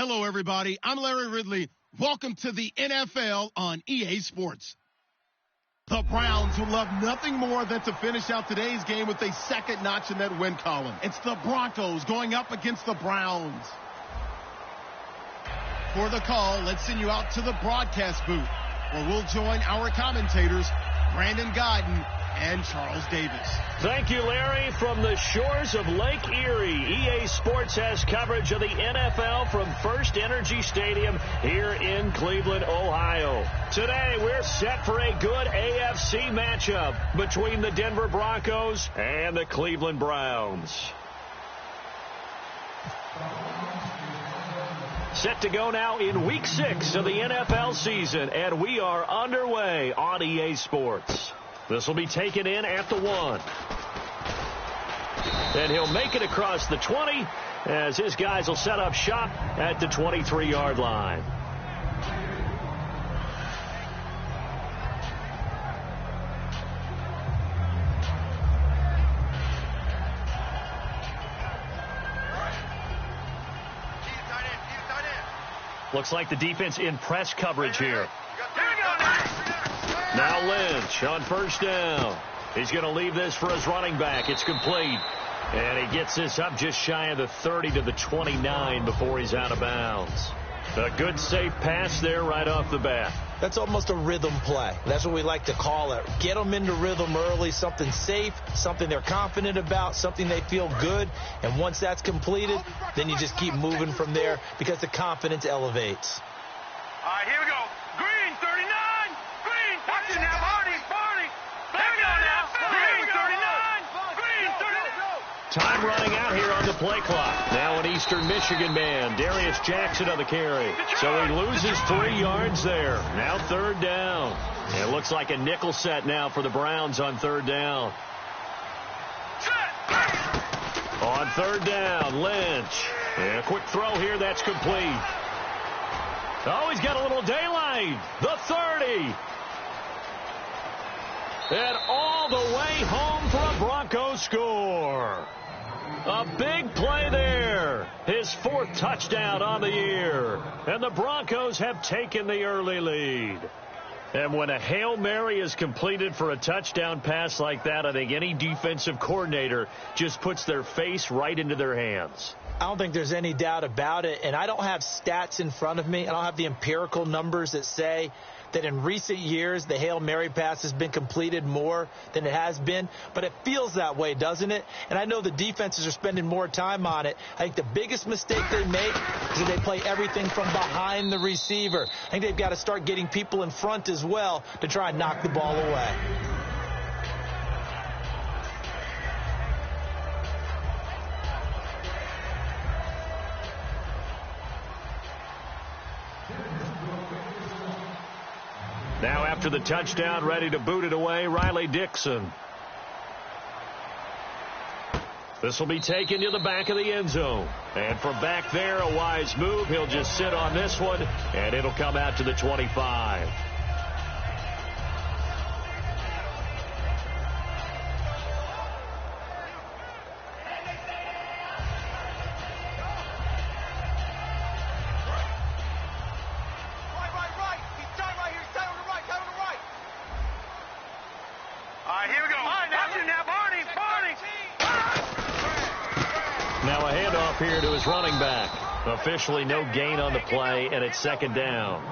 Hello, everybody. I'm Larry Ridley. Welcome to the NFL on EA Sports. The Browns would love nothing more than to finish out today's game with a second notch in that win column. It's the Broncos going up against the Browns. For the call, let's send you out to the broadcast booth, where we'll join our commentators, Brandon Guyton and Charles Davis. Thank you, Larry. From the shores of Lake Erie, EA Sports has coverage of the NFL from First Energy Stadium here in Cleveland, Ohio. Today, we're set for a good AFC matchup between the Denver Broncos and the Cleveland Browns. Set to go now in Week 6 of the NFL season, and we are underway on EA Sports. This will be taken in at the 1. And he'll make it across the 20 as his guys will set up shop at the 23-yard line. Looks like the defense in press coverage here. Now Lynch on first down. He's going to leave this for his running back. It's complete. And he gets this up just shy of the 30 to the 29 before he's out of bounds. A good, safe pass there right off the bat. That's almost a rhythm play. That's what we like to call it. Get them into rhythm early, something safe, something they're confident about, something they feel good. And once that's completed, then you just keep moving from there because the confidence elevates. All right, here we go. Green, 39. Green, watch it now, Barney. There we go now. Green, 39. Green, 39. Time running out here on the play clock. Now an Eastern Michigan man, Darius Jackson on the carry. So he loses 3 yards there. Now third down. It looks like a nickel set now for the Browns on third down. On third down, Lynch. And a quick throw here, that's complete. Oh, he's got a little daylight. The 30. And all the way home for a Broncos score. A big play there. His 4th touchdown on the year. And the Broncos have taken the early lead. And when a Hail Mary is completed for a touchdown pass like that, I think any defensive coordinator just puts their face right into their hands. I don't think there's any doubt about it. And I don't have stats in front of me. I don't have the empirical numbers that say that in recent years the Hail Mary pass has been completed more than it has been. But it feels that way, doesn't it? And I know the defenses are spending more time on it. I think the biggest mistake they make is that they play everything from behind the receiver. I think they've got to start getting people in front as well to try and knock the ball away. Now after the touchdown, ready to boot it away, Riley Dixon. This will be taken to the back of the end zone. And from back there, a wise move. He'll just sit on this one, and it'll come out to the 25. Now a handoff here to his running back. Officially no gain on the play, and it's second down.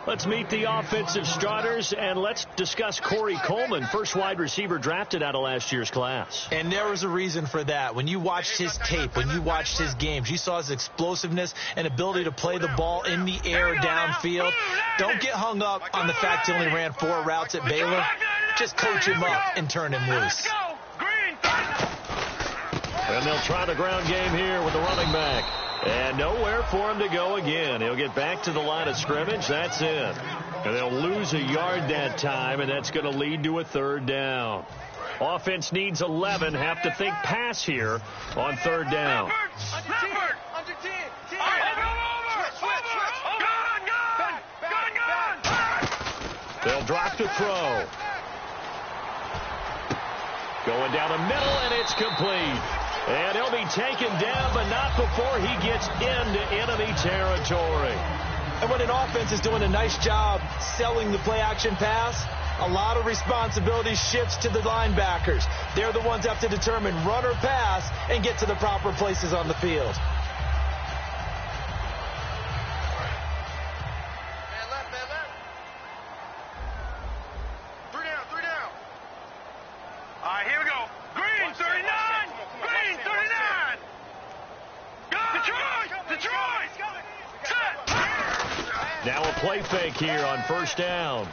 Let's meet the offensive starters, and let's discuss Corey Coleman, first wide receiver drafted out of last year's class. And there was a reason for that. When you watched his tape, when you watched his games, you saw his explosiveness and ability to play the ball in the air downfield. Don't get hung up on the fact he only ran 4 routes at Baylor. Just coach him up and turn him loose. And they'll try the ground game here with the running back. And nowhere for him to go again. He'll get back to the line of scrimmage. That's it. And they'll lose a yard that time, and that's going to lead to a third down. Offense needs 11. Have to think pass here on third down. They'll drop to throw. Going down the middle, and it's complete. And he'll be taken down, but not before he gets into enemy territory. And when an offense is doing a nice job selling the play-action pass, a lot of responsibility shifts to the linebackers. They're the ones that have to determine run or pass and get to the proper places on the field. All right, here we go. Green, 39. Green, 39. Detroit. Set. Now a play fake here on first down.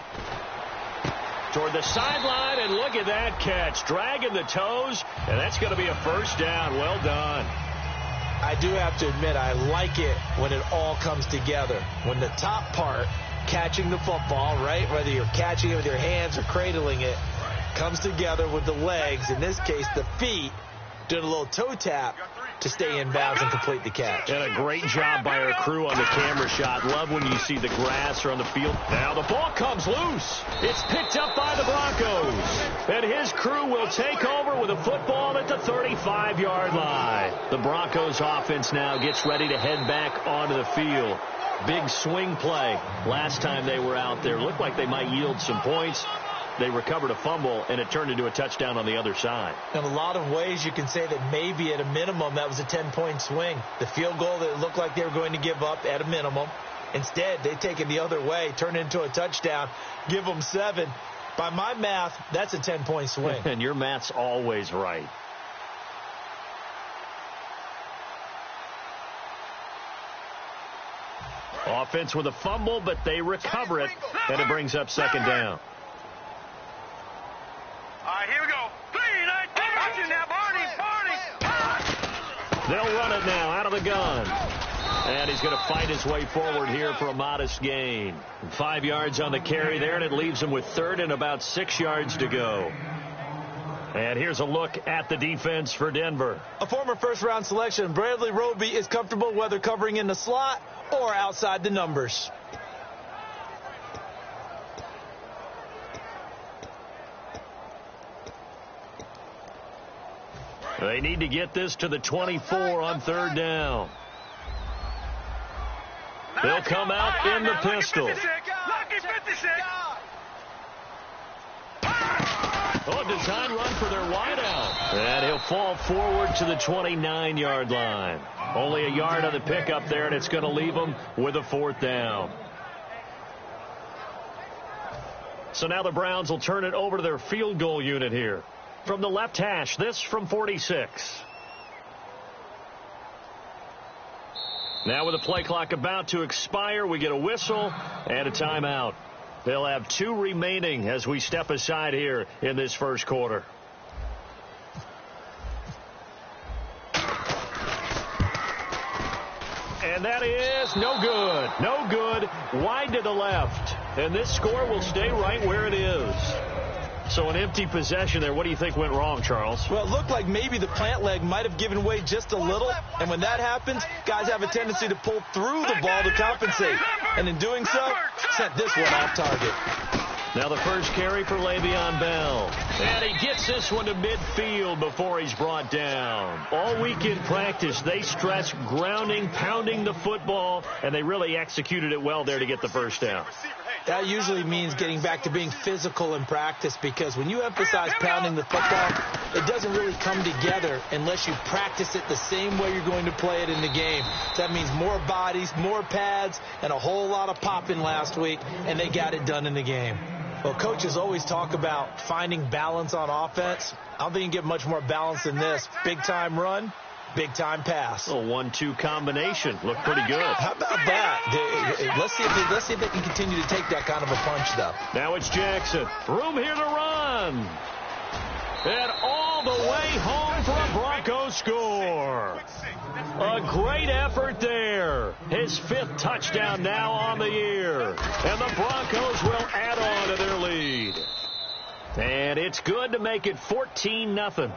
Toward the sideline, and look at that catch. Dragging the toes, and that's going to be a first down. Well done. I do have to admit, I like it when it all comes together. When the top part, catching the football, right, whether you're catching it with your hands or cradling it, comes together with the legs, in this case the feet, doing a little toe tap to stay in bounds and complete the catch. And a great job by our crew on the camera shot. Love when you see the grass or on the field. Now the ball comes loose. It's picked up by the Broncos. And his crew will take over with a football at the 35-yard line. The Broncos offense now gets ready to head back onto the field. Big swing play last time they were out there. Looked like they might yield some points. They recovered a fumble, and it turned into a touchdown on the other side. In a lot of ways, you can say that maybe at a minimum that was a 10-point swing. The field goal that it looked like they were going to give up at a minimum. Instead, they take it the other way, turn it into a touchdown, give them 7. By my math, that's a 10-point swing. And your math's always right. Offense with a fumble, but they recover it, and it brings up second down. All right, here we go. 3-19. Now, Barney. They'll run it now out of the gun. And he's going to fight his way forward here for a modest gain. 5 yards on the carry there, and it leaves him with third and about 6 yards to go. And here's a look at the defense for Denver. A former first-round selection, Bradley Roby is comfortable whether covering in the slot or outside the numbers. They need to get this to the 24 on third down. They'll come out in the pistol. Lucky 56. Oh, design run for their wideout. And he'll fall forward to the 29-yard line. Only a yard on the pickup there, and it's going to leave them with a fourth down. So now the Browns will turn it over to their field goal unit here. From the left hash, this from 46. Now with the play clock about to expire, we get a whistle and a timeout. They'll have 2 remaining as we step aside here in this first quarter. And that is no good. No good. Wide to the left. And this score will stay right where it is. So an empty possession there. What do you think went wrong, Charles? Well, it looked like maybe the plant leg might have given way just a little. And when that happens, guys have a tendency to pull through the ball to compensate. And in doing so, sent this one off target. Now the first carry for Le'Veon Bell. And he gets this one to midfield before he's brought down. All week in practice, they stress grounding, pounding the football, and they really executed it well there to get the first down. That usually means getting back to being physical in practice, because when you emphasize pounding the football, it doesn't really come together unless you practice it the same way you're going to play it in the game. So that means more bodies, more pads, and a whole lot of popping last week, and they got it done in the game. Well, coaches always talk about finding balance on offense. I don't think you can get much more balance than this. Big-time run, big-time pass. A 1-2 combination. Looked pretty good. How about that? Let's see if they can continue to take that kind of a punch, though. Now it's Jackson. Room here to run. And all the way home for a Broncos score. A great effort there. His 5th touchdown now on the year. And the Broncos will add on to their lead. And it's good to make it 14-0.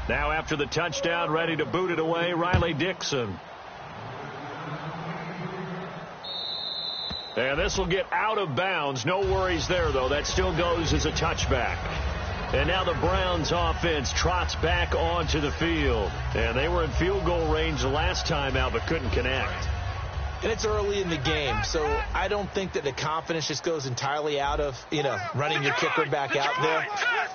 Now after the touchdown, ready to boot it away, Riley Dixon. And this will get out of bounds. No worries there, though. That still goes as a touchback. And now the Browns offense trots back onto the field. And they were in field goal range the last time out, but couldn't connect. And it's early in the game, so I don't think that the confidence just goes entirely out of, running your kicker back out there.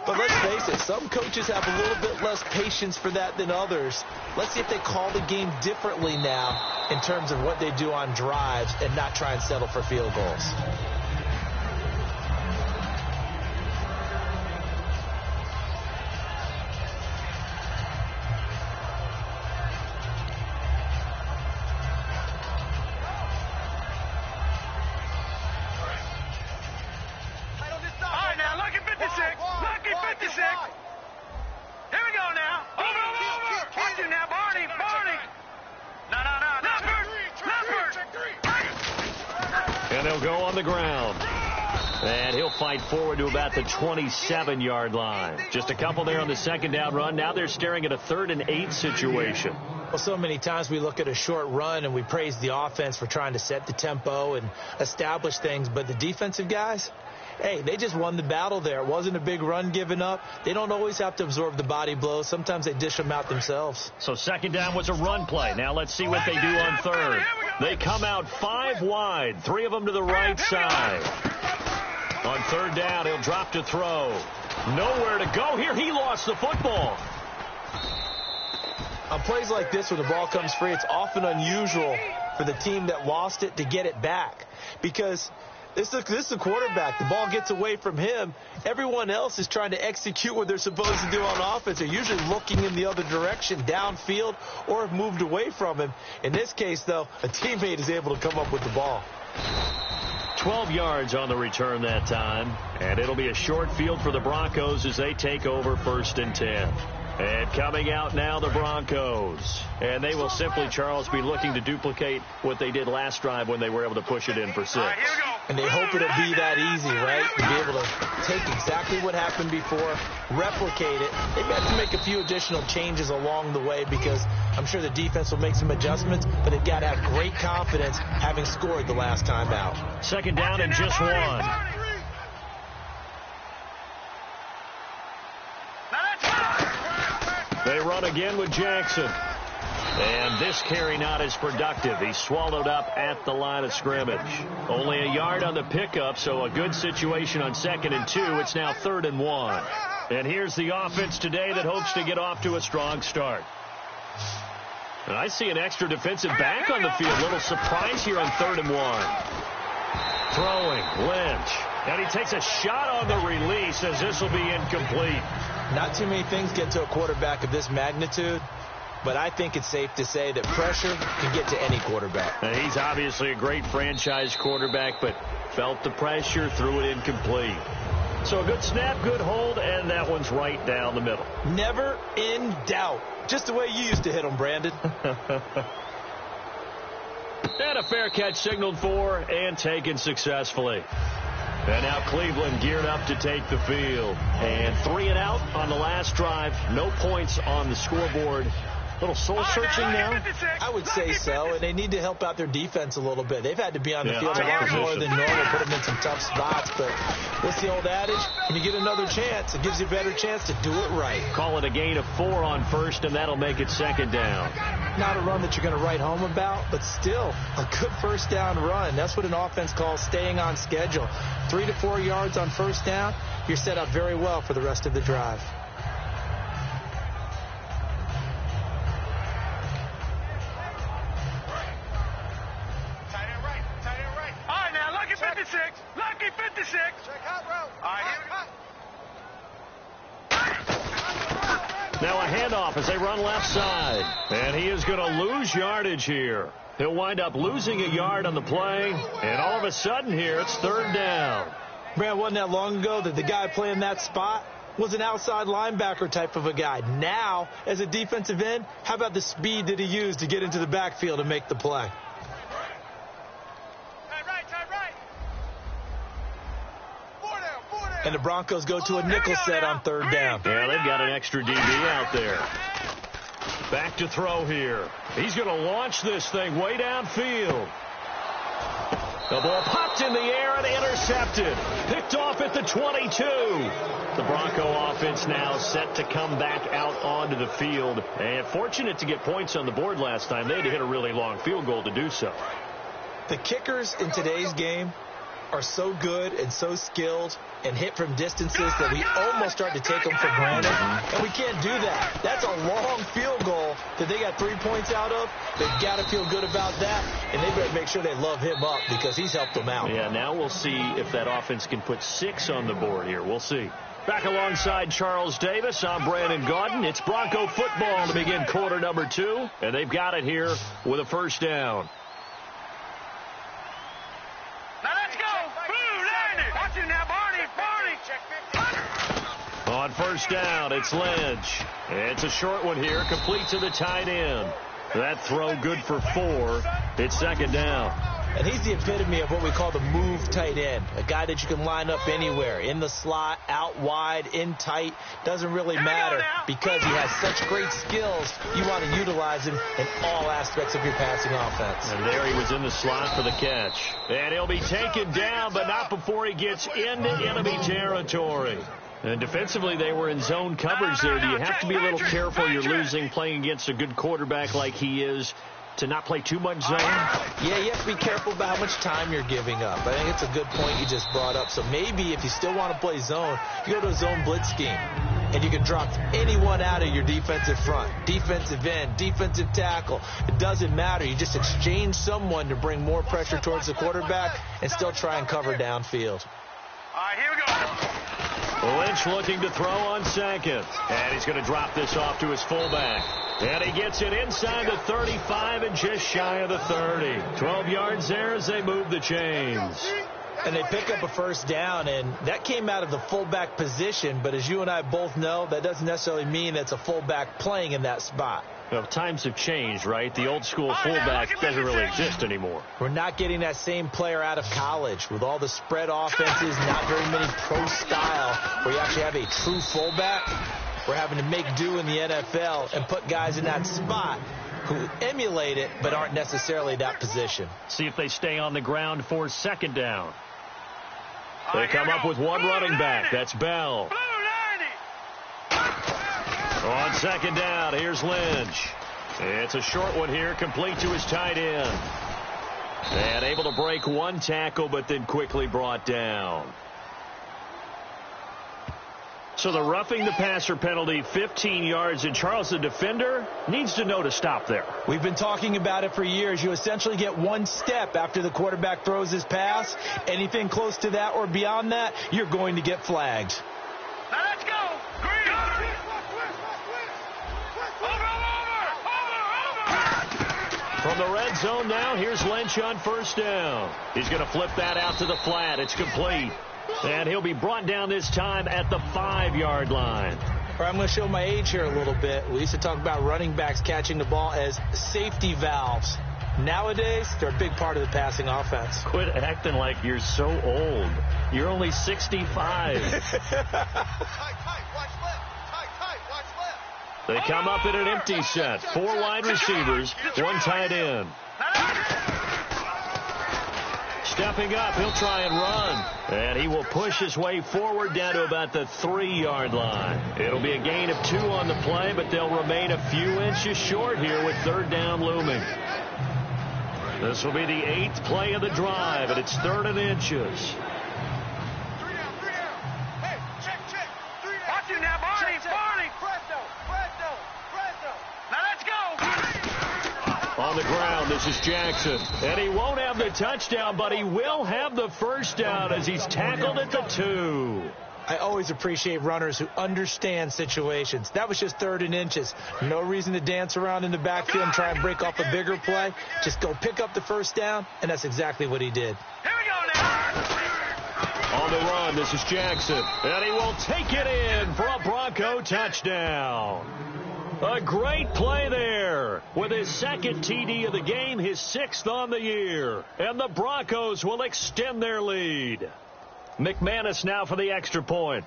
But let's face it, some coaches have a little bit less patience for that than others. Let's see if they call the game differently now in terms of what they do on drives and not try and settle for field goals. Go on the ground. And he'll fight forward to about the 27-yard line. Just a couple there on the second down run. Now they're staring at a 3rd and 8 situation. Well, so many times we look at a short run and we praise the offense for trying to set the tempo and establish things. But the defensive guys, hey, they just won the battle there. It wasn't a big run given up. They don't always have to absorb the body blows. Sometimes they dish them out themselves. So second down was a run play. Now let's see what they do on third. They come out 5 wide, 3 of them to the right side. On third down, he'll drop to throw. Nowhere to go here. He lost the football. On plays like this where the ball comes free, it's often unusual for the team that lost it to get it back. Because this is the quarterback. The ball gets away from him. Everyone else is trying to execute what they're supposed to do on offense. They're usually looking in the other direction, downfield, or have moved away from him. In this case, though, a teammate is able to come up with the ball. 12 yards on the return that time. And it'll be a short field for the Broncos as they take over 1st and 10. And coming out now, the Broncos. And they will simply, Charles, be looking to duplicate what they did last drive when they were able to push it in for 6. And they hope it'll be that easy, right? To be able to take exactly what happened before, replicate it. They've got to make a few additional changes along the way because I'm sure the defense will make some adjustments, but they've got to have great confidence having scored the last time out. Second down and just 1. They run again with Jackson. And this carry not as productive. He's swallowed up at the line of scrimmage. Only a yard on the pickup, so a good situation on 2nd and 2. It's now 3rd and 1. And here's the offense today that hopes to get off to a strong start. And I see an extra defensive back on the field. Little surprise here on 3rd and 1. Throwing, Lynch. And he takes a shot on the release as this will be incomplete. Not too many things get to a quarterback of this magnitude, but I think it's safe to say that pressure can get to any quarterback. And he's obviously a great franchise quarterback, but felt the pressure, threw it incomplete. So a good snap, good hold, and that one's right down the middle. Never in doubt. Just the way you used to hit them, Brandon. And a fair catch signaled for and taken successfully. And now Cleveland geared up to take the field. And 3 and out on the last drive. No points on the scoreboard. Little soul-searching now? I would say so, and they need to help out their defense a little bit. They've had to be on the field a lot more than normal, put them in some tough spots. But what's the old adage? When you get another chance, it gives you a better chance to do it right. Call it a gain of 4 on first, and that'll make it 2nd down. Not a run that you're going to write home about, but still a good first down run. That's what an offense calls staying on schedule. 3 to 4 yards on first down, you're set up very well for the rest of the drive. Lucky 56. Check out route. All right, here we go. Now a handoff as they run left side. And he is going to lose yardage here. He'll wind up losing a yard on the play. And all of a sudden here, it's 3rd down. Brad, wasn't that long ago that the guy playing that spot was an outside linebacker type of a guy. Now, as a defensive end, how about the speed that he used to get into the backfield and make the play? And the Broncos go to a nickel set on 3rd down. Yeah, they've got an extra DB out there. Back to throw here. He's going to launch this thing way downfield. The ball popped in the air and intercepted. Picked off at the 22. The Bronco offense now set to come back out onto the field. And fortunate to get points on the board last time. They had to hit a really long field goal to do so. The kickers in today's game are so good and so skilled and hit from distances that we almost start to take them for granted. And we can't do that. That's a long field goal that they got 3 points out of. They've got to feel good about that, and they better make sure they love him up because he's helped them out. Yeah, now we'll see if that offense can put 6 on the board here. We'll see. Back alongside Charles Davis, I'm Brandon Gaudin. It's Bronco football to begin quarter number 2, and they've got it here with a first down. Now let's go. Blue, landed. Watch it now, Barney. On first down, it's Lynch. It's a short one here, complete to the tight end. That throw good for 4. It's second down. And he's the epitome of what we call the move tight end. A guy that you can line up anywhere. In the slot, out wide, in tight. Doesn't really matter because he has such great skills. You want to utilize him in all aspects of your passing offense. And there he was in the slot for the catch. And he'll be taken down, but not before he gets into enemy territory. And defensively, they were in zone coverage there. Do you have to be a little careful? You're losing playing against a good quarterback like he is to not play too much zone? Yeah, you have to be careful about how much time you're giving up. I think it's a good point you just brought up. So maybe if you still want to play zone, you go to a zone blitz scheme. And you can drop anyone out of your defensive front. Defensive end, defensive tackle. It doesn't matter. You just exchange someone to bring more pressure towards the quarterback and still try and cover downfield. All right, here we go. Lynch looking to throw on second. And he's going to drop this off to his fullback. And he gets it inside the 35 and just shy of the 30. 12 yards there as they move the chains. And they pick up a first down, and that came out of the fullback position. But as you and I both know, that doesn't necessarily mean it's a fullback playing in that spot. Well, times have changed, right? The old school fullback doesn't really exist anymore. We're not getting that same player out of college with all the spread offenses, not very many pro style where you actually have a true fullback. We're having to make do in the NFL and put guys in that spot who emulate it but aren't necessarily that position. See if they stay on the ground for second down. They come up with one running back. That's Bell. On second down, here's Lynch. It's a short one here, complete to his tight end. And able to break one tackle, but then quickly brought down. So the roughing the passer penalty, 15 yards, and Charles, the defender, needs to know to stop there. We've been talking about it for years. You essentially get one step after the quarterback throws his pass. Anything close to that or beyond that, you're going to get flagged. Now let's go. Green. Over. From the red zone now, here's Lynch on first down. He's going to flip that out to the flat. It's complete. And he'll be brought down this time at the 5-yard line. I'm going to show my age here a little bit. We used to talk about running backs catching the ball as safety valves. Nowadays, they're a big part of the passing offense. Quit acting like you're so old. You're only 65. They come up in an empty set. 4 wide receivers, 1 tight end. Stepping up, he'll try and run. And he will push his way forward down to about the 3-yard line. It'll be a gain of 2 on the play, but they'll remain a few inches short here with third down looming. This will be the 8th play of the drive, and it's 3rd and inches. Hey, check. Watch you now, Barney. Presto. Now let's go. On the ground, this is Jackson. And he won't have the touchdown, but he will have the first down as he's tackled at the 2. I always appreciate runners who understand situations. That was just 3rd and inches. No reason to dance around in the backfield and try and break off a bigger play. Just go pick up the first down, and that's exactly what he did. Here we go now. On the run, this is Jackson. And he will take it in for a Bronco touchdown. A great play there with his 2nd TD of the game, his 6th on the year. And the Broncos will extend their lead. McManus now for the extra point.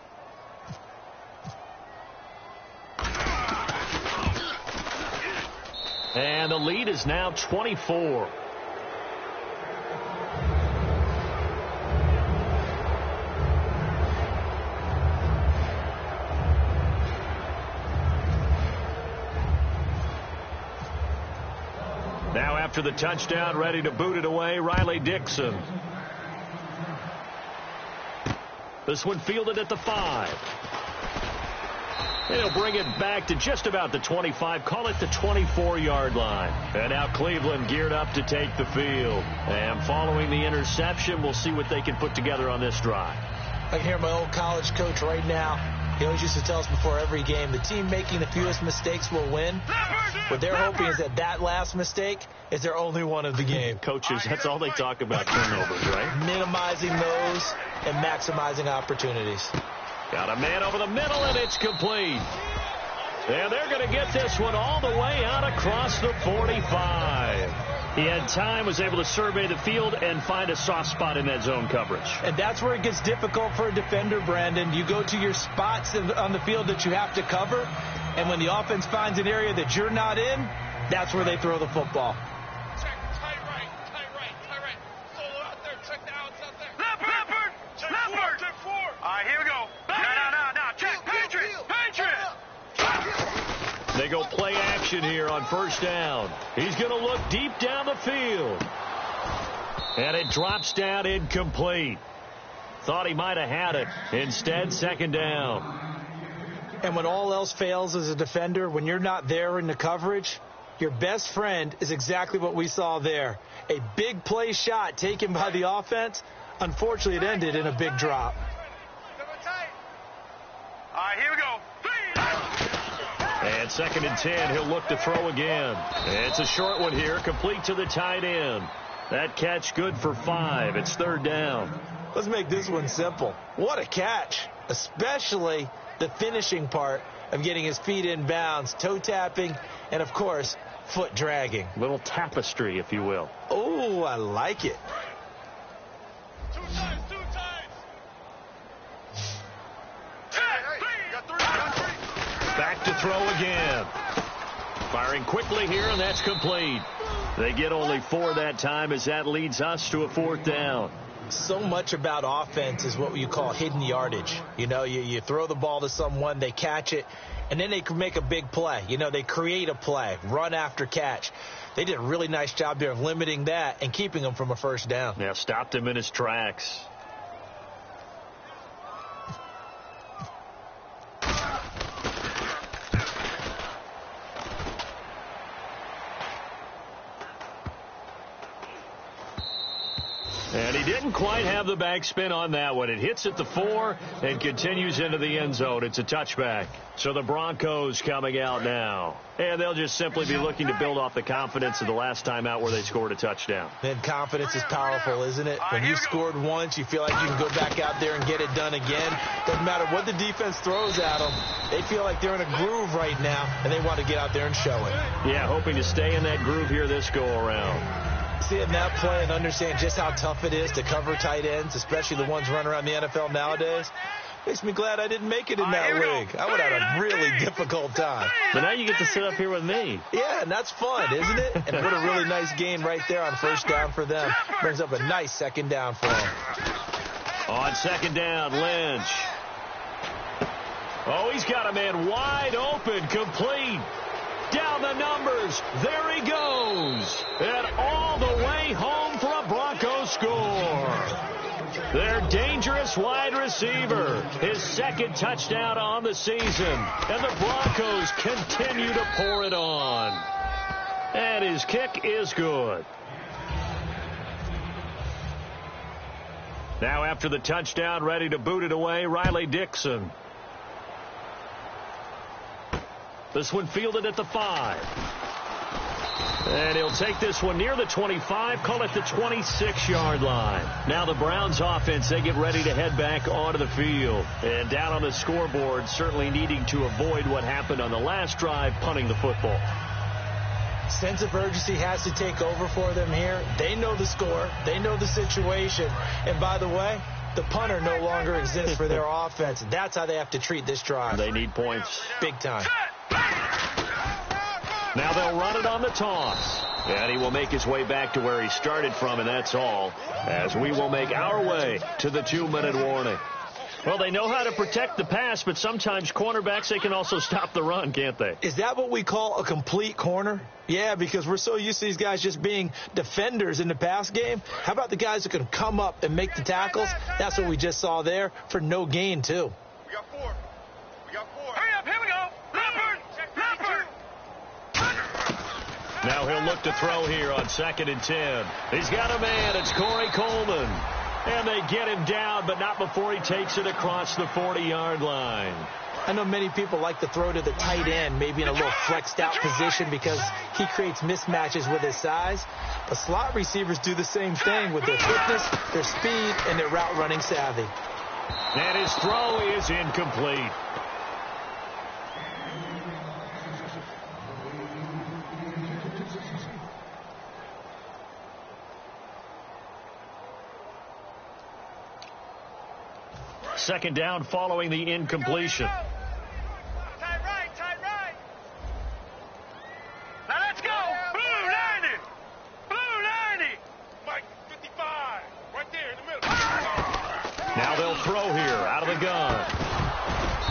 And the lead is now 24. After the touchdown, ready to boot it away, Riley Dixon. This one fielded at the 5. And he'll bring it back to just about the 25, call it the 24-yard line. And now Cleveland geared up to take the field. And following the interception, we'll see what they can put together on this drive. I can hear my old college coach right now. He always used to tell us before every game, the team making the fewest mistakes will win. What they're hoping is that last mistake is their only one of the game. Coaches, that's all they talk about, turnovers, right? Minimizing those and maximizing opportunities. Got a man over the middle, and it's complete. And they're going to get this one all the way out across the 45. He had time, was able to survey the field and find a soft spot in that zone coverage. And that's where it gets difficult for a defender, Brandon. You go to your spots on the field that you have to cover, and when the offense finds an area that you're not in, that's where they throw the football. Check, tight right. Solo out there, check the outs out there. Leopard! Check 4. All right, here we go. No. Check, Patriot! They go play action here on first down. He's going to look deep down the field. And it drops down incomplete. Thought he might have had it. Instead, second down. And when all else fails as a defender, when you're not there in the coverage, your best friend is exactly what we saw there. A big play shot taken by the offense. Unfortunately, it ended in a big drop. All right, here we go. And second and 10, he'll look to throw again. It's a short one here, complete to the tight end. That catch good for 5. It's third down. Let's make this one simple. What a catch, especially the finishing part of getting his feet in bounds, toe tapping, and, of course, foot dragging. Little tapestry, if you will. Oh, I like it. Two times. Back to throw again. Firing quickly here, and that's complete. They get only 4 that time as that leads us to a fourth down. So much about offense is what you call hidden yardage. You know, you throw the ball to someone, they catch it, and then they can make a big play. You know, they create a play, run after catch. They did a really nice job there of limiting that and keeping him from a first down. Yeah, stopped him in his tracks. And he didn't quite have the backspin on that one. It hits at the 4 and continues into the end zone. It's a touchback. So the Broncos coming out now. And they'll just simply be looking to build off the confidence of the last time out where they scored a touchdown. And confidence is powerful, isn't it? When you scored once, you feel like you can go back out there and get it done again. Doesn't matter what the defense throws at them. They feel like they're in a groove right now, and they want to get out there and show it. Yeah, hoping to stay in that groove here this go-around. Seeing that play and understand just how tough it is to cover tight ends, especially the ones running around the NFL nowadays, makes me glad I didn't make it in that league. I would have had a really difficult time. But now you get to sit up here with me. Yeah, and that's fun, isn't it? And what a really nice gain right there on first down for them. Brings up a nice second down for them. On second down, Lynch. Oh, he's got a man wide open, complete. Down the numbers. There he goes. And all the way home for a Broncos score. Their dangerous wide receiver. His second touchdown on the season. And the Broncos continue to pour it on. And his kick is good. Now after the touchdown, ready to boot it away, Riley Dixon. This one fielded at the 5. And he'll take this one near the 25, call it the 26-yard line. Now the Browns offense, they get ready to head back onto the field. And down on the scoreboard, certainly needing to avoid what happened on the last drive, punting the football. Sense of urgency has to take over for them here. They know the score. They know the situation. And by the way, the punter no longer exists for their offense. That's how they have to treat this drive. They need points. Big time. Now they'll run it on the toss. And he will make his way back to where he started from, and that's all. As we will make our way to the 2-minute warning. Well, they know how to protect the pass, but sometimes cornerbacks, they can also stop the run, can't they? Is that what we call a complete corner? Yeah, because we're so used to these guys just being defenders in the pass game. How about the guys who can come up and make the tackles? That's what we just saw there for no gain, too. We got four. Hurry up, here we go. Leopard. Now he'll look to throw here on 2nd and 10. He's got a man. It's Corey Coleman. And they get him down, but not before he takes it across the 40-yard line. I know many people like to throw to the tight end, maybe in a little flexed out position because he creates mismatches with his size. But slot receivers do the same thing with their quickness, their speed, and their route running savvy. And his throw is incomplete. Second down following the incompletion. Tight right. Now let's go. Blue 90. Mike, 55. Right there in the middle. Now they'll throw here out of the gun.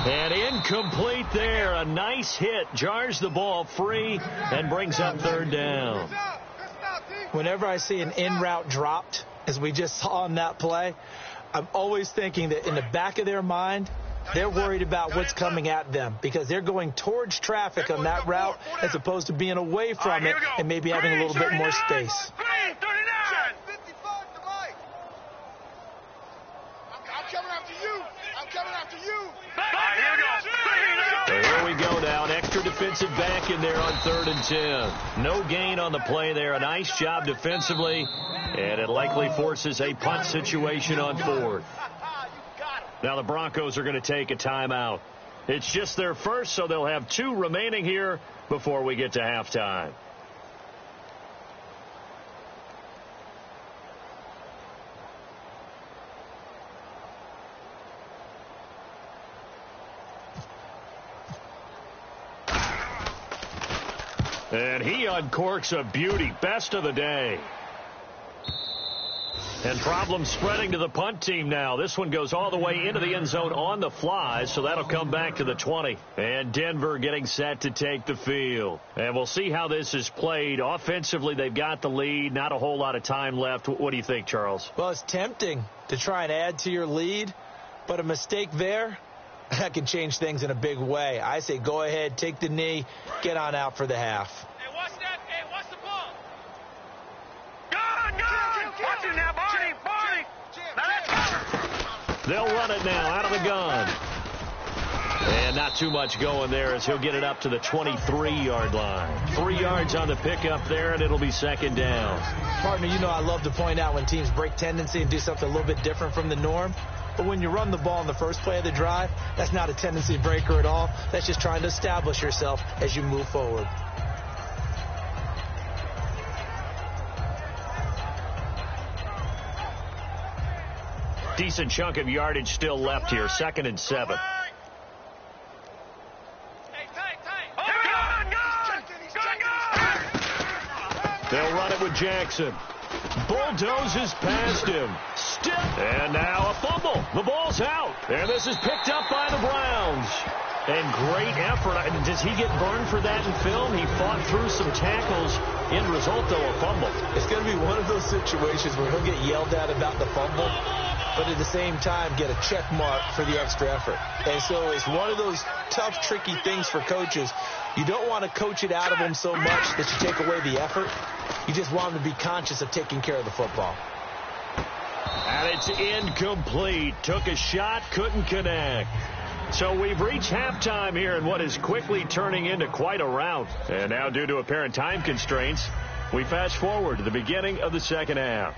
And incomplete there. A nice hit. Jars the ball free and brings up 3rd down. Whenever I see an in-route dropped, as we just saw on that play, I'm always thinking that in the back of their mind, they're worried about what's coming at them because they're going towards traffic on that route as opposed to being away from it and maybe having a little bit more space. Green 39. I'm coming after you. So here we go now. An extra defensive back in there on 3rd and 10. No gain on the play there. A nice job defensively. And it likely forces a punt situation on 4th. Now the Broncos are going to take a timeout. It's just their first, so they'll have 2 remaining here before we get to halftime. And he uncorks a beauty. Best of the day. And problems spreading to the punt team now. This one goes all the way into the end zone on the fly, so that'll come back to the 20. And Denver getting set to take the field. And we'll see how this is played. Offensively, they've got the lead. Not a whole lot of time left. What do you think, Charles? Well, it's tempting to try and add to your lead, but a mistake there, that can change things in a big way. I say go ahead, take the knee, get on out for the half. Hey, what's that? Hey, what's the ball? Gun! Watch it now, Barney! Now let's go! They'll run it now out of the gun. And not too much going there as he'll get it up to the 23-yard line. 3 yards on the pickup there, and it'll be 2nd down. Partner, you know I love to point out when teams break tendency and do something a little bit different from the norm. But when you run the ball in the first play of the drive, that's not a tendency breaker at all. That's just trying to establish yourself as you move forward. Decent chunk of yardage still left here. 2nd and 7. They'll run it with Jackson. Bulldozes past him. And now a fumble. The ball's out. And this is picked up by the Browns. And great effort. Does he get burned for that in film? He fought through some tackles. End result, though, a fumble. It's going to be one of those situations where he'll get yelled at about the fumble, but at the same time get a check mark for the extra effort. And so it's one of those tough, tricky things for coaches. You don't want to coach it out of them so much that you take away the effort. You just want them to be conscious of taking care of the football. And it's incomplete. Took a shot, couldn't connect. So we've reached halftime here in what is quickly turning into quite a rout. And now, due to apparent time constraints, we fast forward to the beginning of the second half.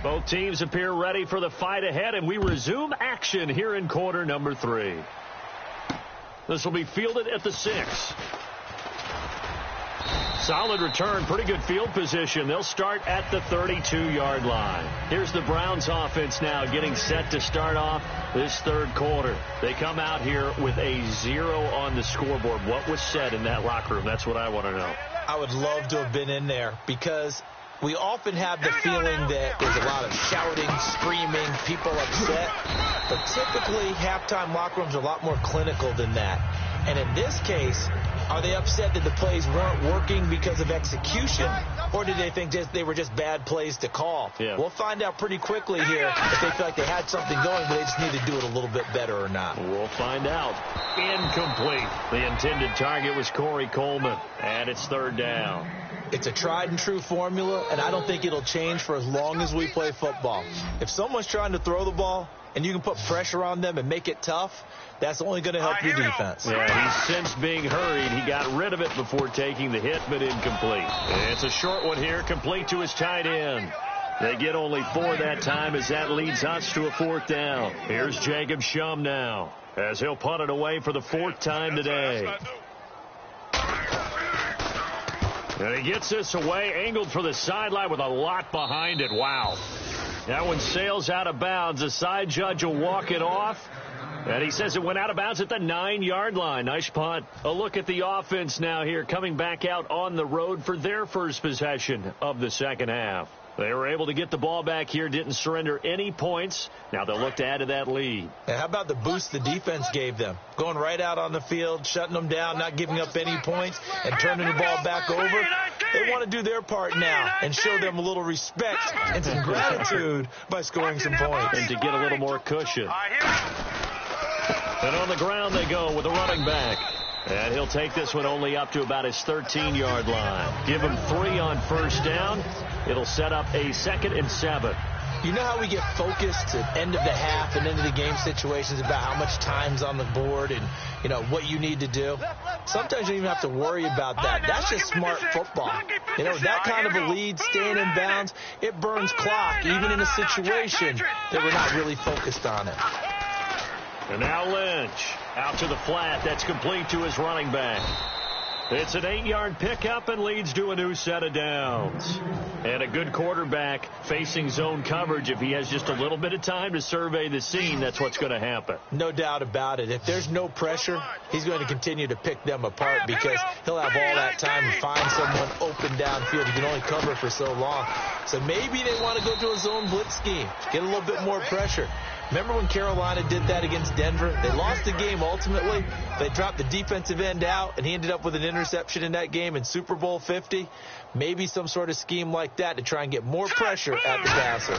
Both teams appear ready for the fight ahead, and we resume action here in quarter number 3. This will be fielded at the 6. Solid return, pretty good field position. They'll start at the 32-yard line. Here's the Browns offense now getting set to start off this third quarter. They come out here with a 0 on the scoreboard. What was said in that locker room? That's what I want to know. I would love to have been in there because We often have the feeling that there's a lot of shouting, screaming, people upset. But typically, halftime locker rooms are a lot more clinical than that. And in this case, are they upset that the plays weren't working because of execution? Or did they think they were just bad plays to call? Yeah. We'll find out pretty quickly here if they feel like they had something going, but they just need to do it a little bit better or not. We'll find out. Incomplete. The intended target was Corey Coleman, and it's third down. It's a tried-and-true formula, and I don't think it'll change for as long as we play football. If someone's trying to throw the ball and you can put pressure on them and make it tough, that's only going to help your defense. Yeah, he's since being hurried. He got rid of it before taking the hit, but incomplete. It's a short one here, complete to his tight end. They get only 4 that time as that leads us to a fourth down. Here's Jacob Shum now as he'll punt it away for the 4th time today. And he gets this away, angled for the sideline with a lot behind it. Wow. That one sails out of bounds. The side judge will walk it off. And he says it went out of bounds at the 9-yard line. Nice punt. A look at the offense now here, coming back out on the road for their first possession of the second half. They were able to get the ball back here, didn't surrender any points. Now they'll look to add to that lead. And how about the boost the defense gave them? Going right out on the field, shutting them down, not giving up any points, and turning the ball back over. They want to do their part now and show them a little respect and some gratitude by scoring some points. And to get a little more cushion. And on the ground they go with a running back. And he'll take this one only up to about his 13-yard line. Give him 3 on first down. It'll set up a 2nd and 7. You know how we get focused at end of the half and end of the game situations about how much time's on the board and, you know, what you need to do? Sometimes you don't even have to worry about that. That's just smart football. You know, that kind of a lead, staying in bounds, it burns clock, even in a situation that we're not really focused on it. And now Lynch out to the flat. That's complete to his running back. It's an 8-yard pickup and leads to a new set of downs. And a good quarterback facing zone coverage. If he has just a little bit of time to survey the scene, that's what's going to happen. No doubt about it. If there's no pressure, he's going to continue to pick them apart because he'll have all that time to find someone open downfield. He can only cover for so long. So maybe they want to go to a zone blitz scheme, get a little bit more pressure. Remember when Carolina did that against Denver? They lost the game ultimately. They dropped the defensive end out, and he ended up with an interception in that game in Super Bowl 50. Maybe some sort of scheme like that to try and get more pressure at the passer.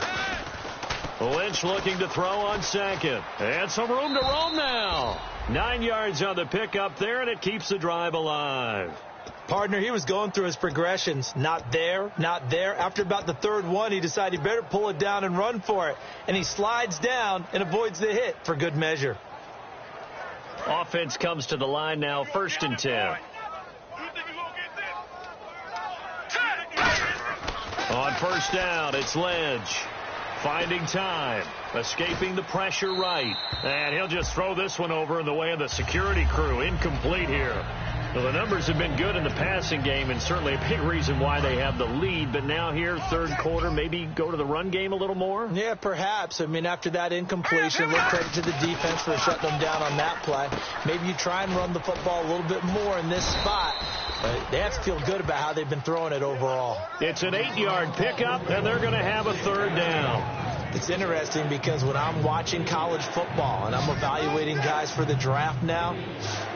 Lynch looking to throw on second. And some room to roam now. 9 yards on the pickup there, and it keeps the drive alive. Partner, he was going through his progressions. Not there, not there. After about the 3rd one, he decided he better pull it down and run for it. And he slides down and avoids the hit for good measure. Offense comes to the line now, 1st and 10. On first down, it's Lynch. Finding time. Escaping the pressure right. And he'll just throw this one over in the way of the security crew. Incomplete here. Well, the numbers have been good in the passing game, and certainly a big reason why they have the lead. But now here, 3rd quarter, maybe go to the run game a little more? Yeah, perhaps. I mean, after that incompletion, a little credit to the defense for shutting them down on that play. Maybe you try and run the football a little bit more in this spot. But they have to feel good about how they've been throwing it overall. It's an 8-yard pickup, and they're going to have a 3rd down. It's interesting because when I'm watching college football and I'm evaluating guys for the draft now,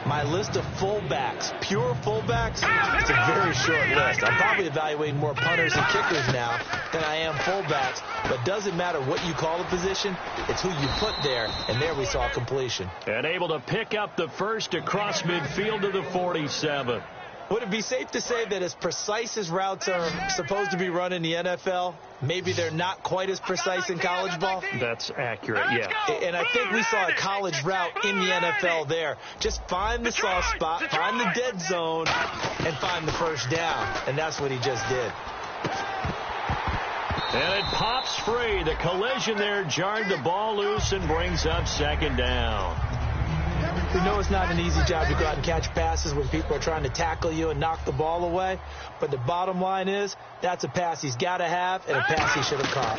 my list of fullbacks, pure fullbacks, it's a very short list. I'm probably evaluating more punters and kickers now than I am fullbacks. But doesn't matter what you call the position, it's who you put there. And there we saw completion. And able to pick up the first across midfield to the 47. Would it be safe to say that as precise as routes are supposed to be run in the NFL, maybe they're not quite as precise in college ball? That's accurate, yeah. And I think we saw a college route in the NFL there. Just find the soft spot, find the dead zone, and find the first down. And that's what he just did. And it pops free. The collision there jarred the ball loose and brings up 2nd down. We know it's not an easy job to go out and catch passes when people are trying to tackle you and knock the ball away. But the bottom line is, that's a pass he's got to have and a pass he should have caught.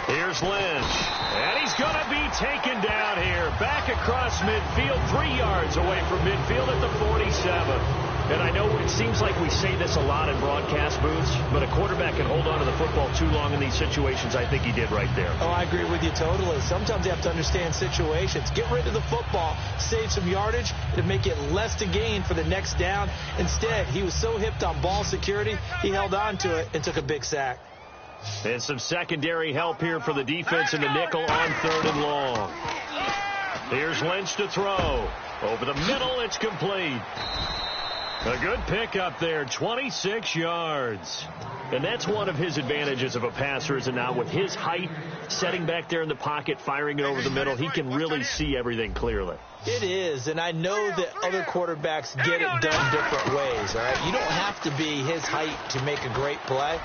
Here's Lynch. And he's going to be taken down here. Back across midfield, 3 yards away from midfield at the 47. And I know it seems like we say this a lot in broadcast booths, but a quarterback can hold on to the football too long in these situations. I think he did right there. Oh, I agree with you totally. Sometimes you have to understand situations. Get rid of the football, save some yardage, and make it less to gain for the next down. Instead, he was so hipped on ball security, he held on to it and took a big sack. And some secondary help here for the defense in the nickel on 3rd and long. Here's Lynch to throw. Over the middle, it's complete. A good pickup there, 26 yards. And that's one of his advantages of a passer, is it not? With his height, setting back there in the pocket, firing it over the middle, he can really see everything clearly. It is, and I know that other quarterbacks get it done different ways, all right? You don't have to be his height to make a great play.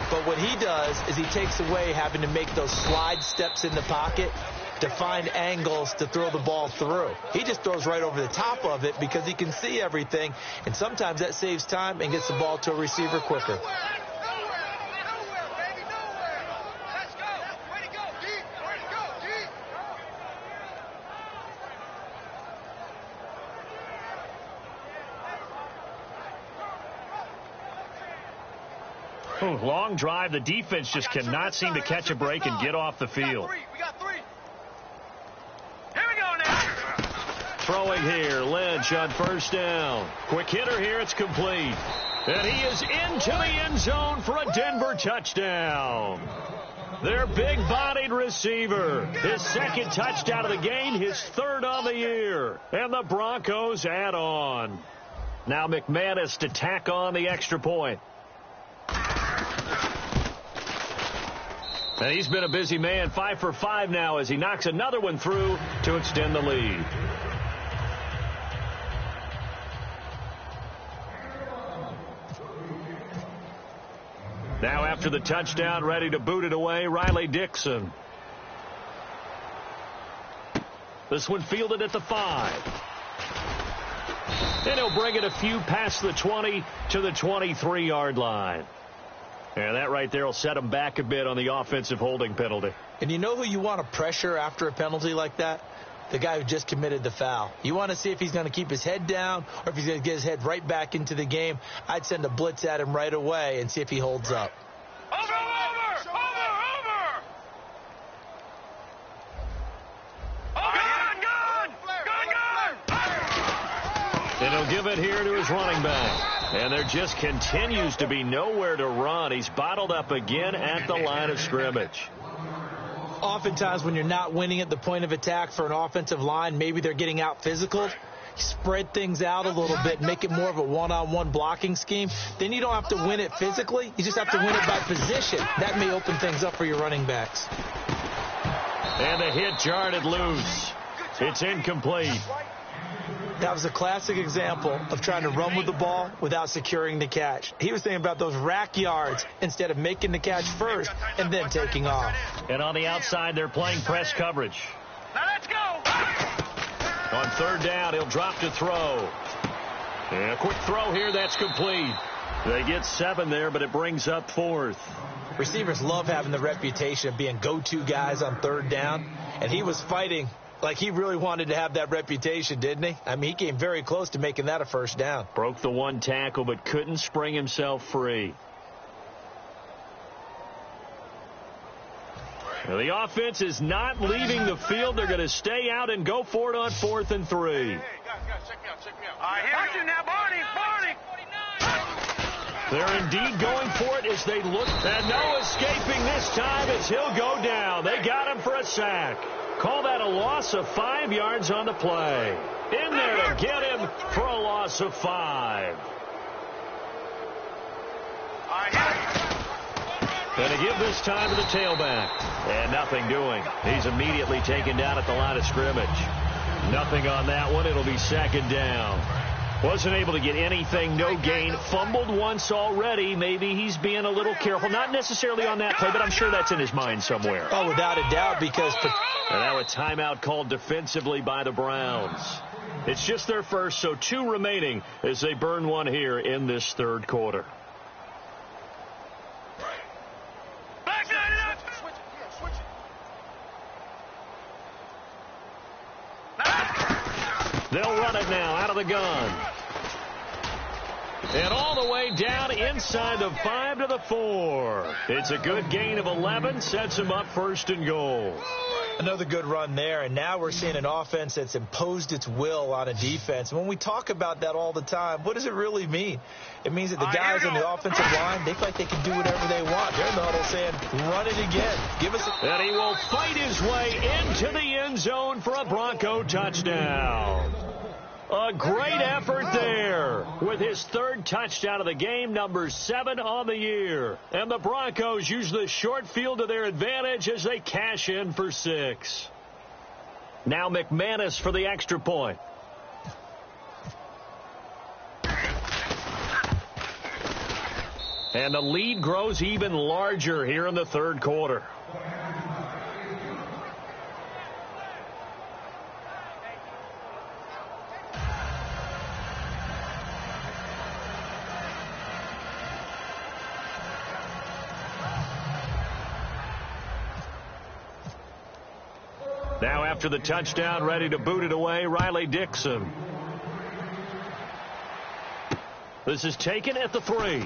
But what he does is he takes away having to make those slide steps in the pocket to find angles to throw the ball through. He just throws right over the top of it because he can see everything, and sometimes that saves time and gets the ball to a receiver quicker. Long drive. The defense just cannot seem to catch a break and get off the field. We got three. Here we go now. Throwing here, Lynch on 1st down. Quick hitter here, it's complete. And he is into the end zone for a Denver touchdown. Their big-bodied receiver. His 2nd touchdown of the game, his 3rd on the year. And the Broncos add on. Now McManus to tack on the extra point. And he's been a busy man, 5 for 5 now as he knocks another one through to extend the lead. Now after the touchdown, ready to boot it away, Riley Dixon. This one fielded at the 5. And he'll bring it a few past the 20 to the 23-yard line. And that right there will set him back a bit on the offensive holding penalty. And you know who you want to pressure after a penalty like that? The guy who just committed the foul. You want to see if he's going to keep his head down or if he's going to get his head right back into the game. I'd send a blitz at him right away and see if he holds up. Over! And he'll give it here to his running back. And there just continues to be nowhere to run. He's bottled up again at the line of scrimmage. Oftentimes when you're not winning at the point of attack for an offensive line, maybe they're getting out physical. Spread things out a little bit, make it more of a one-on-one blocking scheme. Then you don't have to win it physically. You just have to win it by position. That may open things up for your running backs. And the hit jarred it loose. It's incomplete. That was a classic example of trying to run with the ball without securing the catch. He was thinking about those rack yards instead of making the catch first and then taking off. And on the outside, they're playing press coverage. Now let's go. On 3rd down, he'll drop to throw. And a quick throw here, that's complete. They get 7 there, but it brings up 4th. Receivers love having the reputation of being go-to guys on 3rd down, and he was fighting like he really wanted to have that reputation, didn't he? I mean, he came very close to making that a 1st down. Broke the 1 tackle, but couldn't spring himself free. Now, the offense is not leaving the field. They're going to stay out and go for it on 4th and 3. Hey, guys, check me out. All right, here we go. Now, Barney. They're indeed going for it as they look. And no escaping this time as he'll go down. They got him for a sack. Call that a loss of 5 yards on the play. In there to get him for a loss of 5. And to give this time to the tailback. And nothing doing. He's immediately taken down at the line of scrimmage. Nothing on that one. It'll be 2nd down. Wasn't able to get anything, no gain. Fumbled once already. Maybe he's being a little careful. Not necessarily on that play, but I'm sure that's in his mind somewhere. Oh, without a doubt, because... And now a timeout called defensively by the Browns. It's just their first, so 2 remaining as they burn one here in this 3rd quarter. They'll run it now out of the gun. And all the way down inside the 5 to the 4. It's a good gain of 11. Sets him up 1st and goal. Another good run there, and now we're seeing an offense that's imposed its will on a defense. And when we talk about that all the time, what does it really mean? It means that the guys on the offensive line, they feel like they can do whatever they want. They're in the huddle saying, run it again. Give us a... And he will fight his way into the end zone for a Bronco touchdown. A great effort there with his 3rd touchdown of the game, number 7 on the year. And the Broncos use the short field to their advantage as they cash in for 6. Now McManus for the extra point. And the lead grows even larger here in the 3rd quarter. Now after the touchdown, ready to boot it away, Riley Dixon. This is taken at the 3.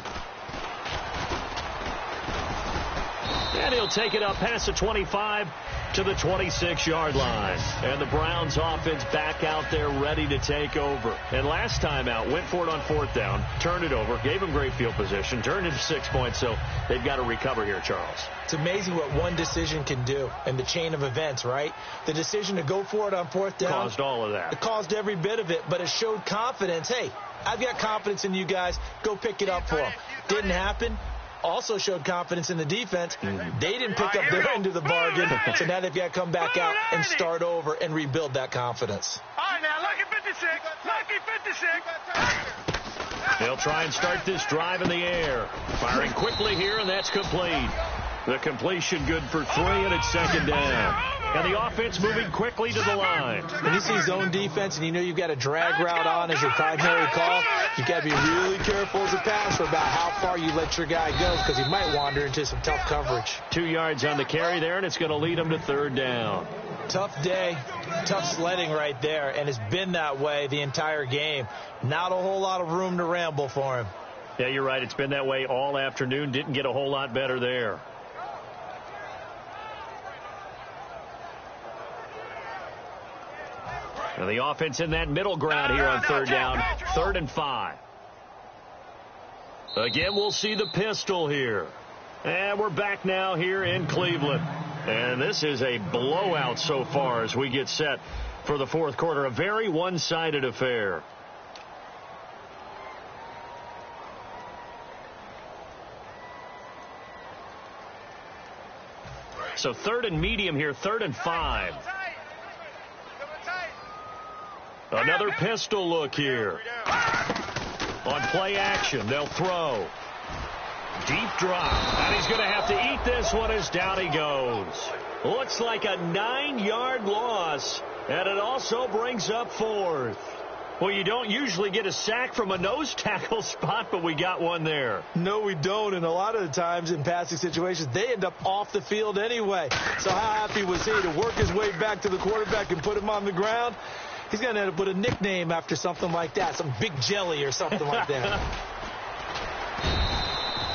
And he'll take it up past the 25 to the 26-yard line. And the Browns offense back out there ready to take over. And last time out, went for it on 4th down, turned it over, gave them great field position, turned it 6 points, so they've got to recover here, Charles. It's amazing what one decision can do in the chain of events, right? The decision to go for it on 4th down. Caused all of that. It caused every bit of it, but it showed confidence. Hey, I've got confidence in you guys. Go pick it up for them. Didn't happen. Also showed confidence in the defense. They didn't pick up their end of the bargain, so now they've got to come back out and start over and rebuild that confidence. All right, now, lucky 56. Lucky 56. They'll try and start this drive in the air. Firing quickly here, and that's complete. The completion good for 3, and it's 2nd down. And the offense moving quickly to the line. When you see zone defense and you know you've got a drag route on as your primary call, you've got to be really careful as a passer about how far you let your guy go because he might wander into some tough coverage. 2 yards on the carry there, and it's going to lead him to 3rd down. Tough day, tough sledding right there, and it's been that way the entire game. Not a whole lot of room to ramble for him. Yeah, you're right. It's been that way all afternoon. Didn't get a whole lot better there. And the offense in that middle ground here on 3rd down. 3rd and 5. Again, we'll see the pistol here. And we're back now here in Cleveland. And this is a blowout so far as we get set for the 4th quarter. A very one-sided affair. So 3rd and medium here, 3rd and 5. Another pistol look here. On play action, they'll throw. Deep drop. And he's going to have to eat this one as down he goes. Looks like a 9-yard loss. And it also brings up 4th. Well, you don't usually get a sack from a nose tackle spot, but we got one there. No, we don't. And a lot of the times in passing situations, they end up off the field anyway. So how happy was he to work his way back to the quarterback and put him on the ground? He's going to end up with a nickname after something like that, some Big Jelly or something like that.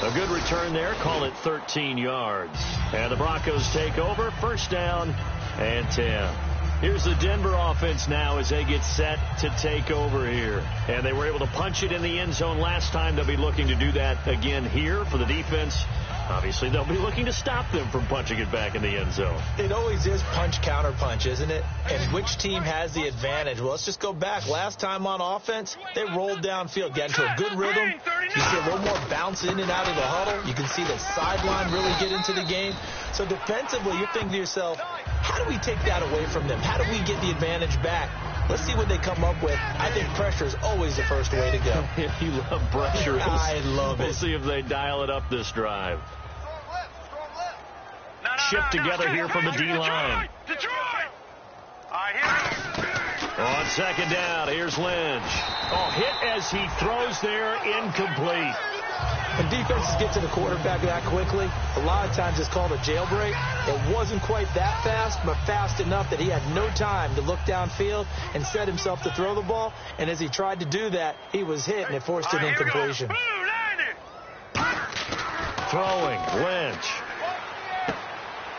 A good return there. Call it 13 yards. And the Broncos take over. 1st down and 10. Here's the Denver offense now as they get set to take over here. And they were able to punch it in the end zone last time. They'll be looking to do that again here for the defense. Obviously, they'll be looking to stop them from punching it back in the end zone. It always is punch, counter punch, isn't it? And which team has the advantage? Well, let's just go back. Last time on offense, they rolled downfield, got into a good rhythm. You see a little more bounce in and out of the huddle. You can see the sideline really get into the game. So defensively, you're thinking to yourself, how do we take that away from them? How do we get the advantage back? Let's see what they come up with. I think pressure is always the first way to go. You love pressure. I love it. We'll see if they dial it up this drive. Shift together here from the D-line. Detroit! On 2nd down, here's Lynch. Oh, hit as he throws there, incomplete. When defenses get to the quarterback that quickly, a lot of times it's called a jailbreak. It wasn't quite that fast, but fast enough that he had no time to look downfield and set himself to throw the ball. And as he tried to do that, he was hit, and it forced an incompletion. Throwing, Lynch.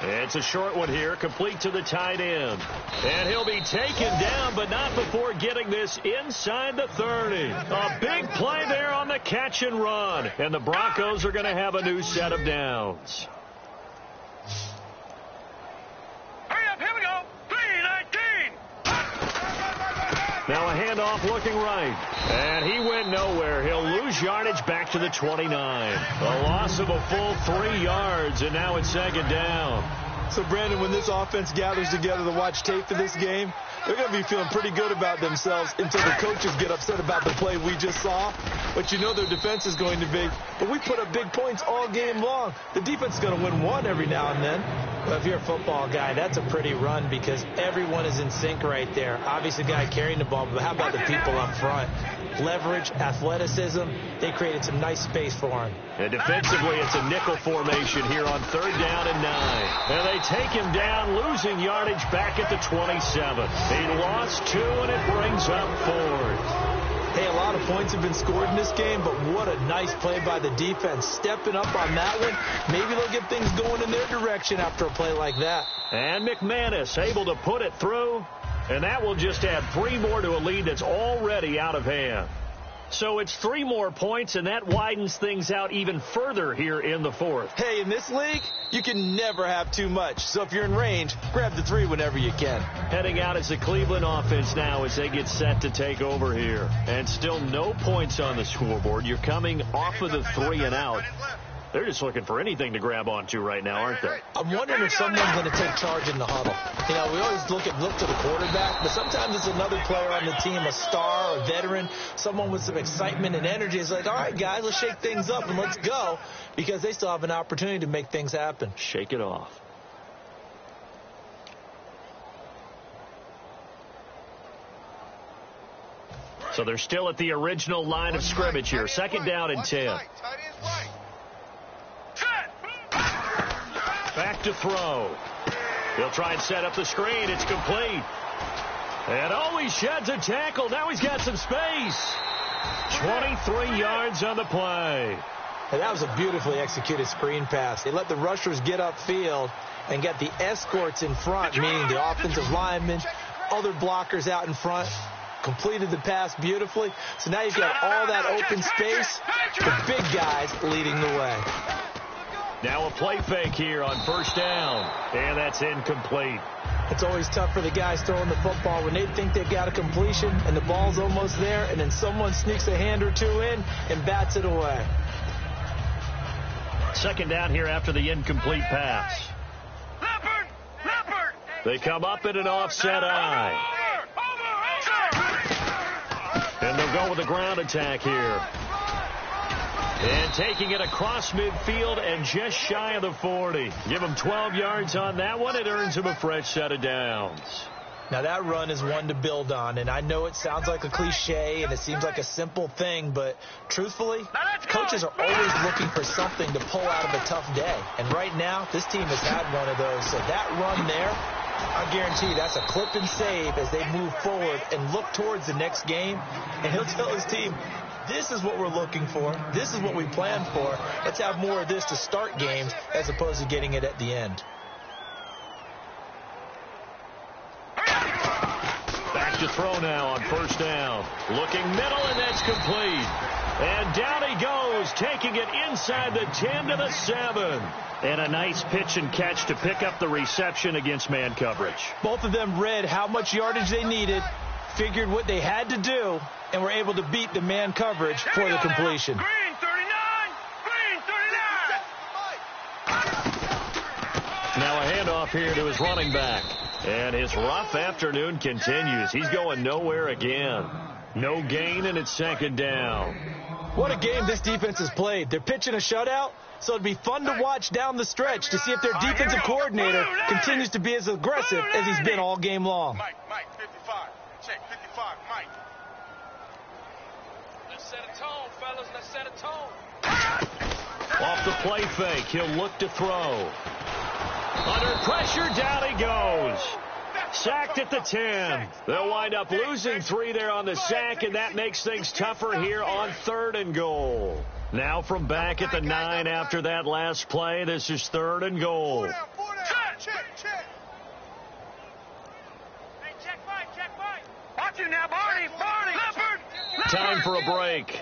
It's a short one here, complete to the tight end. And he'll be taken down, but not before getting this inside the 30. A big play there on the catch and run. And the Broncos are going to have a new set of downs. Hurry up, here we go. 3-19. Now a handoff looking right. And he went nowhere. He'll lose yardage back to the 29. A loss of a full 3 yards, and now it's second down. So, Brandon, when this offense gathers together to watch tape for this game, they're going to be feeling pretty good about themselves until the coaches get upset about the play we just saw. But you know their defense is going to be. But we put up big points all game long. The defense is going to win one every now and then. But if you're a football guy, that's a pretty run because everyone is in sync right there. Obviously, the guy carrying the ball, but how about the people up front? Leverage, athleticism, they created some nice space for him. And defensively, it's a nickel formation here on 3rd down and 9. And they take him down, losing yardage back at the 27. He lost 2, and it brings up 4th. Hey, a lot of points have been scored in this game, but what a nice play by the defense. Stepping up on that one, maybe they'll get things going in their direction after a play like that. And McManus able to put it through, and that will just add 3 more to a lead that's already out of hand. So it's 3 more points, and that widens things out even further here in the 4th. Hey, in this league, you can never have too much. So if you're in range, grab the 3 whenever you can. Heading out is the Cleveland offense now as they get set to take over here. And still no points on the scoreboard. You're coming off of the 3 and out. They're just looking for anything to grab onto right now, aren't they? I'm wondering if someone's going to take charge in the huddle. You know, we always look to the quarterback, but sometimes it's another player on the team, a star, a veteran, someone with some excitement and energy. It's like, all right, guys, let's shake things up and let's go, because they still have an opportunity to make things happen. Shake it off. So they're still at the original line of scrimmage here. 2nd down and 10. Back to throw. He'll try and set up the screen. It's complete. And he sheds a tackle. Now he's got some space. 23 yards on the play. And that was a beautifully executed screen pass. They let the rushers get upfield and get the escorts in front, meaning the offensive linemen, other blockers out in front. Completed the pass beautifully. So now you've got all that open space. The big guys leading the way. Now a play fake here on 1st down. And that's incomplete. It's always tough for the guys throwing the football when they think they've got a completion and the ball's almost there, and then someone sneaks a hand or 2 in and bats it away. 2nd down here after the incomplete pass. Leopard! They come up in an offset eye. And they'll go with a ground attack here. And taking it across midfield and just shy of the 40. Give him 12 yards on that one. It earns him a fresh set of downs. Now, that run is one to build on, and I know it sounds like a cliche and it seems like a simple thing, but truthfully, coaches are always looking for something to pull out of a tough day. And right now, this team has had one of those. So that run there, I guarantee you that's a clip and save as they move forward and look towards the next game. And he'll tell his team, this is what we're looking for. This is what we planned for. Let's have more of this to start games as opposed to getting it at the end. Back to throw now on 1st down. Looking middle, and that's complete. And down he goes, taking it inside the 10 to the 7. And a nice pitch and catch to pick up the reception against man coverage. Both of them read how much yardage they needed, figured what they had to do, and were able to beat the man coverage for the completion. Green 39! Green 39! Now a handoff here to his running back. And his rough afternoon continues. He's going nowhere again. No gain, and it's 2nd down. What a game this defense has played. They're pitching a shutout, so it'd be fun to watch down the stretch to see if their defensive coordinator continues to be as aggressive as he's been all game long. Mike, 55. Check, 55, Mike. Let's set a tone, fellas. Let's set a tone. the play fake. He'll look to throw. Under pressure, down he goes. Sacked at the 10. They'll wind up losing 3 there on the sack, and that makes things tougher here on 3rd and goal. Now from back at the 9 after that last play, this is 3rd and goal. Check. Hey, check five. Watch it now, Barney. Leopard. Time for a break.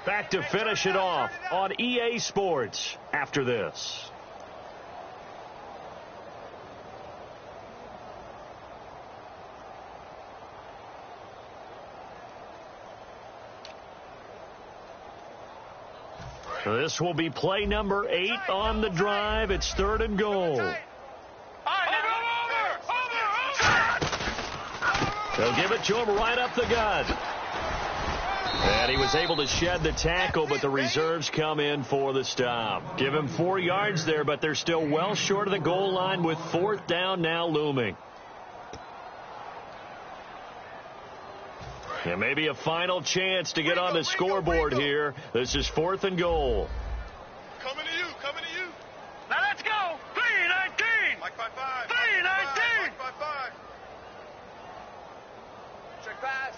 Back to finish it off on EA Sports after this. This will be play number 8 on the drive. It's 3rd and goal. Over. They'll give it to him right up the gut. And he was able to shed the tackle, but the reserves come in for the stop. Give him 4 yards there, but they're still well short of the goal line with 4th down now looming. And maybe a final chance to get on the scoreboard here. This is 4th and goal. Coming to you. Now let's go. 3-19. Mike 5-5. 3-19. Mike 5-5. Check pass.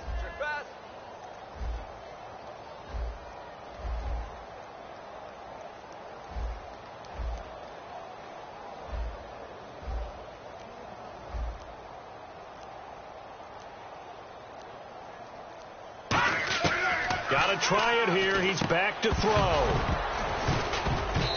Got to try it here. He's back to throw.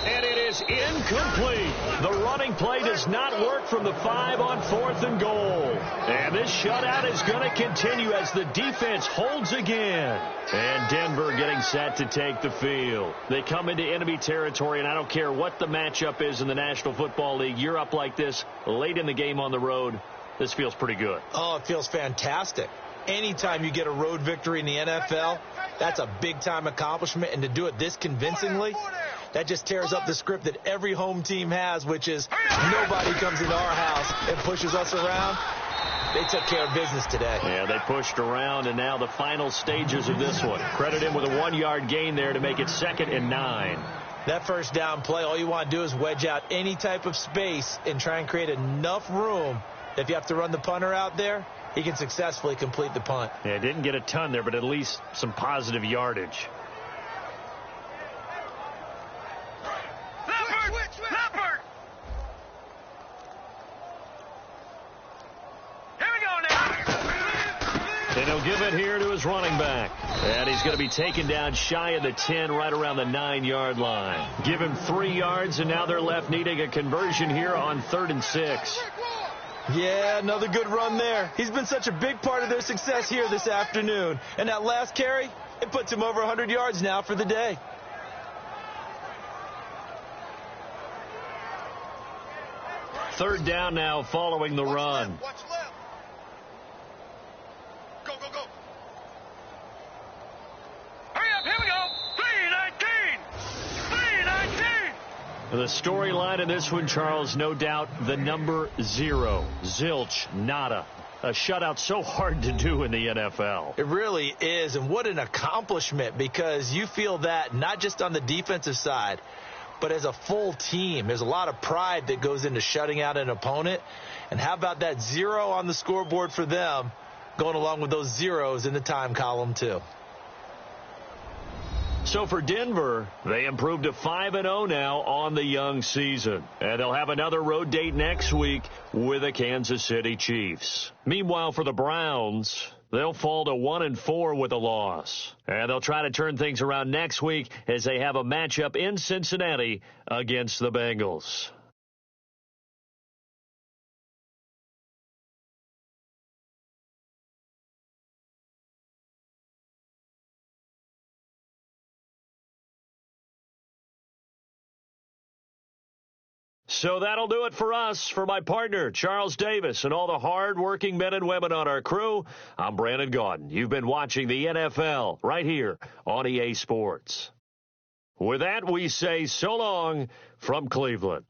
And it is incomplete. The running play does not work from the 5 on 4th and goal. And this shutout is going to continue as the defense holds again. And Denver getting set to take the field. They come into enemy territory, and I don't care what the matchup is in the National Football League. You're up like this late in the game on the road. This feels pretty good. Oh, it feels fantastic. Anytime you get a road victory in the NFL, that's a big-time accomplishment. And to do it this convincingly, that just tears up the script that every home team has, which is nobody comes into our house and pushes us around. They took care of business today. Yeah, they pushed around, and now the final stages of this one. Credit him with a 1-yard gain there to make it 2nd and 9. That first down play, all you want to do is wedge out any type of space and try and create enough room that if you have to run the punter out there, he can successfully complete the punt. Yeah, didn't get a ton there, but at least some positive yardage. Leopard! Here we go now. And he'll give it here to his running back. And he's going to be taken down shy of the 10, right around the 9-yard line. Give him 3 yards, and now they're left needing a conversion here on 3rd and 6. Yeah, another good run there. He's been such a big part of their success here this afternoon. And that last carry, it puts him over 100 yards now for the day. Third down now following the run. Watch left. Go. Hurry up, here we go. 3-19. The storyline in this one, Charles, no doubt the number 0. Zilch, nada. A shutout so hard to do in the NFL. It really is, and what an accomplishment, because you feel that not just on the defensive side, but as a full team. There's a lot of pride that goes into shutting out an opponent. And how about that 0 on the scoreboard for them, going along with those zeros in the time column, too. So for Denver, they improved to 5-0 now on the young season. And they'll have another road date next week with the Kansas City Chiefs. Meanwhile, for the Browns, they'll fall to 1-4 with a loss. And they'll try to turn things around next week as they have a matchup in Cincinnati against the Bengals. So that'll do it for us. For my partner, Charles Davis, and all the hard-working men and women on our crew, I'm Brandon Gaudin. You've been watching the NFL right here on EA Sports. With that, we say so long from Cleveland.